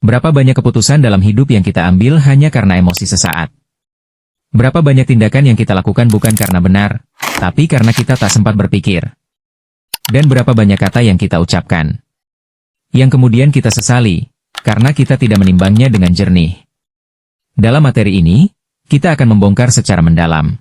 Berapa banyak keputusan dalam hidup yang kita ambil hanya karena emosi sesaat? Berapa banyak tindakan yang kita lakukan bukan karena benar, tapi karena kita tak sempat berpikir? Dan berapa banyak kata yang kita ucapkan yang kemudian kita sesali, karena kita tidak menimbangnya dengan jernih? Dalam materi ini, kita akan membongkar secara mendalam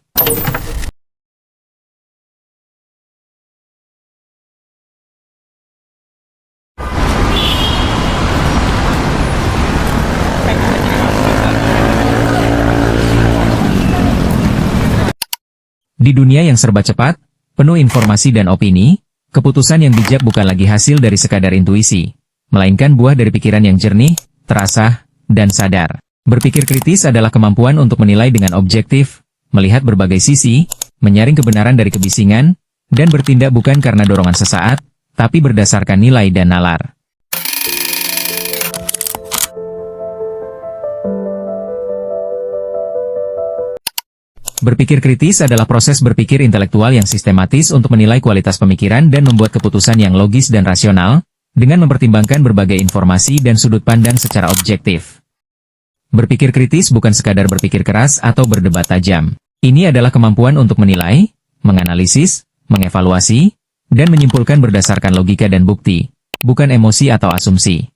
di dunia yang serba cepat, penuh informasi dan opini, keputusan yang bijak bukan lagi hasil dari sekadar intuisi, melainkan buah dari pikiran yang jernih, terasah, dan sadar. Berpikir kritis adalah kemampuan untuk menilai dengan objektif, melihat berbagai sisi, menyaring kebenaran dari kebisingan, dan bertindak bukan karena dorongan sesaat, tapi berdasarkan nilai dan nalar. Berpikir kritis adalah proses berpikir intelektual yang sistematis untuk menilai kualitas pemikiran dan membuat keputusan yang logis dan rasional, dengan mempertimbangkan berbagai informasi dan sudut pandang secara objektif. Berpikir kritis bukan sekadar berpikir keras atau berdebat tajam. Ini adalah kemampuan untuk menilai, menganalisis, mengevaluasi, dan menyimpulkan berdasarkan logika dan bukti, bukan emosi atau asumsi.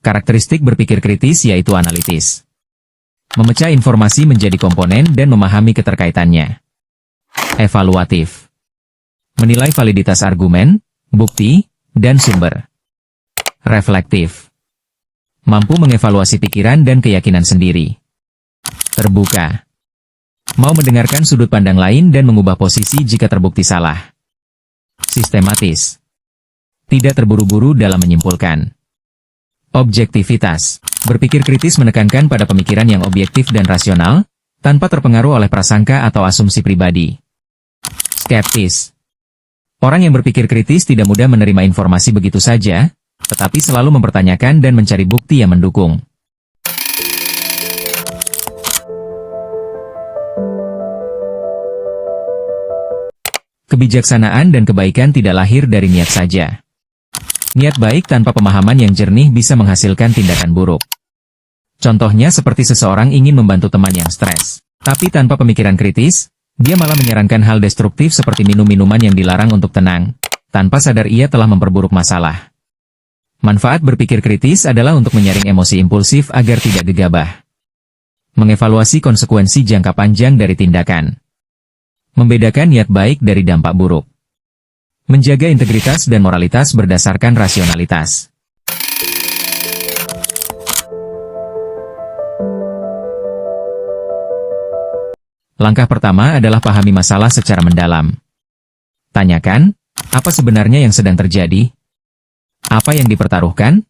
Karakteristik berpikir kritis yaitu analitis. Memecah informasi menjadi komponen dan memahami keterkaitannya. Evaluatif. Menilai validitas argumen, bukti, dan sumber. Reflektif. Mampu mengevaluasi pikiran dan keyakinan sendiri. Terbuka. Mau mendengarkan sudut pandang lain dan mengubah posisi jika terbukti salah. Sistematis. Tidak terburu-buru dalam menyimpulkan. Objektivitas. Berpikir kritis menekankan pada pemikiran yang objektif dan rasional, tanpa terpengaruh oleh prasangka atau asumsi pribadi. Skeptis. Orang yang berpikir kritis tidak mudah menerima informasi begitu saja, tetapi selalu mempertanyakan dan mencari bukti yang mendukung. Kebijaksanaan dan kebaikan tidak lahir dari niat saja. Niat baik tanpa pemahaman yang jernih bisa menghasilkan tindakan buruk. Contohnya seperti seseorang ingin membantu teman yang stres, tapi tanpa pemikiran kritis, dia malah menyarankan hal destruktif seperti minum minuman yang dilarang untuk tenang, tanpa sadar ia telah memperburuk masalah. Manfaat berpikir kritis adalah untuk menyaring emosi impulsif agar tidak gegabah. Mengevaluasi konsekuensi jangka panjang dari tindakan. Membedakan niat baik dari dampak buruk. Menjaga integritas dan moralitas berdasarkan rasionalitas. Langkah pertama adalah pahami masalah secara mendalam. Tanyakan, apa sebenarnya yang sedang terjadi? Apa yang dipertaruhkan?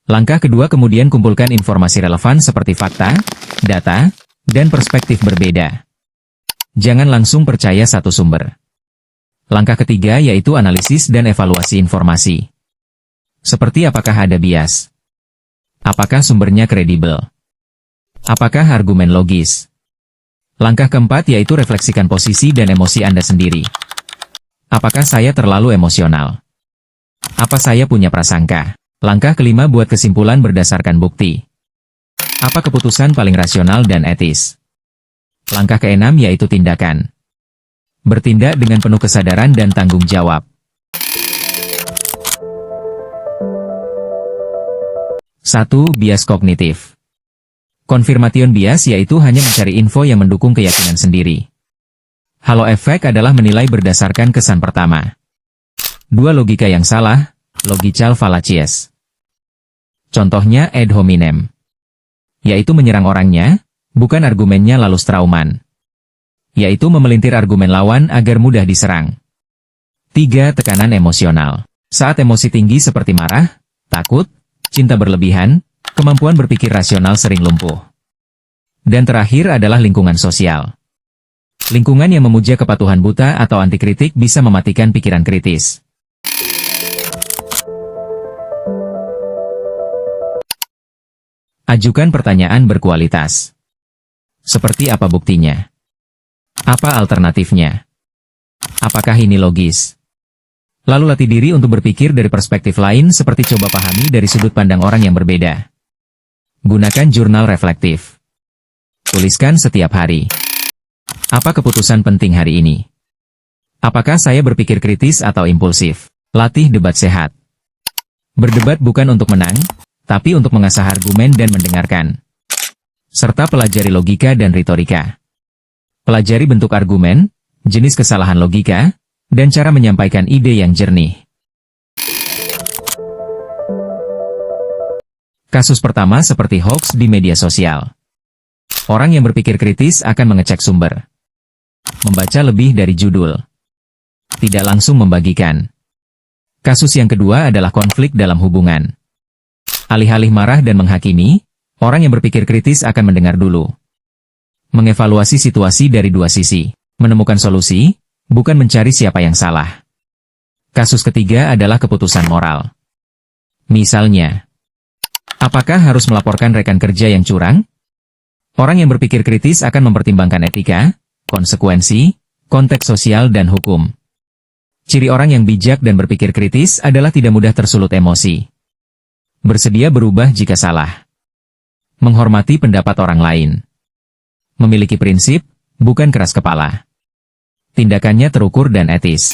Langkah kedua kemudian kumpulkan informasi relevan seperti fakta, data, dan perspektif berbeda. Jangan langsung percaya satu sumber. Langkah ketiga yaitu analisis dan evaluasi informasi. Seperti apakah ada bias? Apakah sumbernya kredibel? Apakah argumen logis? Langkah keempat yaitu refleksikan posisi dan emosi Anda sendiri. Apakah saya terlalu emosional? Apa saya punya prasangka? Langkah kelima buat kesimpulan berdasarkan bukti. Apa keputusan paling rasional dan etis? Langkah keenam yaitu tindakan. Bertindak dengan penuh kesadaran dan tanggung jawab. 1. Bias kognitif. Confirmation bias yaitu hanya mencari info yang mendukung keyakinan sendiri. Halo efek adalah menilai berdasarkan kesan pertama. 2. Logika yang salah, logical fallacies. Contohnya ad hominem, yaitu menyerang orangnya, bukan argumennya lalu strauman, yaitu memelintir argumen lawan agar mudah diserang. 3. Tekanan emosional. Saat emosi tinggi seperti marah, takut, cinta berlebihan, kemampuan berpikir rasional sering lumpuh. Dan terakhir adalah lingkungan sosial. Lingkungan yang memuja kepatuhan buta atau anti kritik bisa mematikan pikiran kritis. Ajukan pertanyaan berkualitas. Seperti apa buktinya? Apa alternatifnya? Apakah ini logis? Lalu latih diri untuk berpikir dari perspektif lain seperti coba pahami dari sudut pandang orang yang berbeda. Gunakan jurnal reflektif. Tuliskan setiap hari. Apa keputusan penting hari ini? Apakah saya berpikir kritis atau impulsif? Latih debat sehat. Berdebat bukan untuk menang, tapi untuk mengasah argumen dan mendengarkan. Serta pelajari logika dan retorika. Pelajari bentuk argumen, jenis kesalahan logika, dan cara menyampaikan ide yang jernih. Kasus pertama seperti hoax di media sosial. Orang yang berpikir kritis akan mengecek sumber. Membaca lebih dari judul. Tidak langsung membagikan. Kasus yang kedua adalah konflik dalam hubungan. Alih-alih marah dan menghakimi, orang yang berpikir kritis akan mendengar dulu. Mengevaluasi situasi dari dua sisi. Menemukan solusi, bukan mencari siapa yang salah. Kasus ketiga adalah keputusan moral. Misalnya, apakah harus melaporkan rekan kerja yang curang? Orang yang berpikir kritis akan mempertimbangkan etika, konsekuensi, konteks sosial dan hukum. Ciri orang yang bijak dan berpikir kritis adalah tidak mudah tersulut emosi. Bersedia berubah jika salah. Menghormati pendapat orang lain. Memiliki prinsip, bukan keras kepala. Tindakannya terukur dan etis.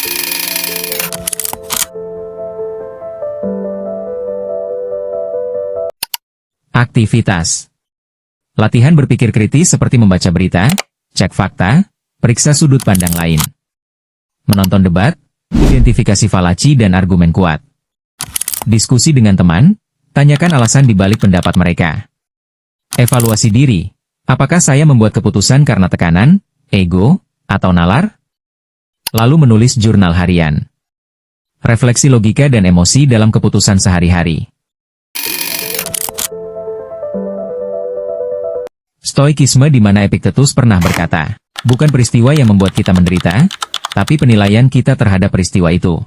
Aktivitas. Latihan berpikir kritis seperti membaca berita, cek fakta, periksa sudut pandang lain. Menonton debat, identifikasi falaci dan argumen kuat. Diskusi dengan teman, tanyakan alasan di balik pendapat mereka. Evaluasi diri, apakah saya membuat keputusan karena tekanan, ego, atau nalar? Lalu menulis jurnal harian. Refleksi logika dan emosi dalam keputusan sehari-hari. Stoikisme di mana Epictetus pernah berkata, bukan peristiwa yang membuat kita menderita, tapi penilaian kita terhadap peristiwa itu.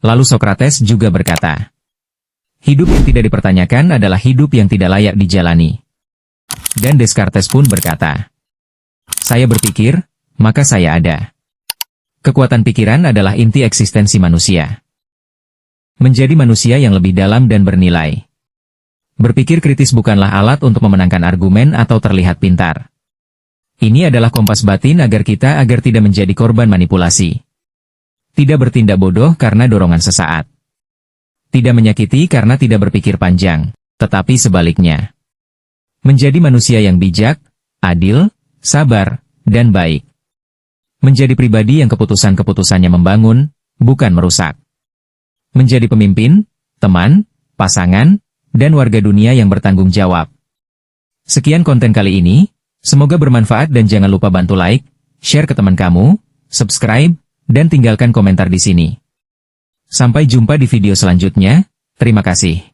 Lalu Socrates juga berkata, hidup yang tidak dipertanyakan adalah hidup yang tidak layak dijalani. Dan Descartes pun berkata, saya berpikir, maka saya ada. Kekuatan pikiran adalah inti eksistensi manusia. Menjadi manusia yang lebih dalam dan bernilai. Berpikir kritis bukanlah alat untuk memenangkan argumen atau terlihat pintar. Ini adalah kompas batin agar tidak menjadi korban manipulasi. Tidak bertindak bodoh karena dorongan sesaat. Tidak menyakiti karena tidak berpikir panjang, tetapi sebaliknya. Menjadi manusia yang bijak, adil, sabar, dan baik. Menjadi pribadi yang keputusan-keputusannya membangun, bukan merusak. Menjadi pemimpin, teman, pasangan, dan warga dunia yang bertanggung jawab. Sekian konten kali ini, semoga bermanfaat dan jangan lupa bantu like, share ke teman kamu, subscribe, dan tinggalkan komentar di sini. Sampai jumpa di video selanjutnya, terima kasih.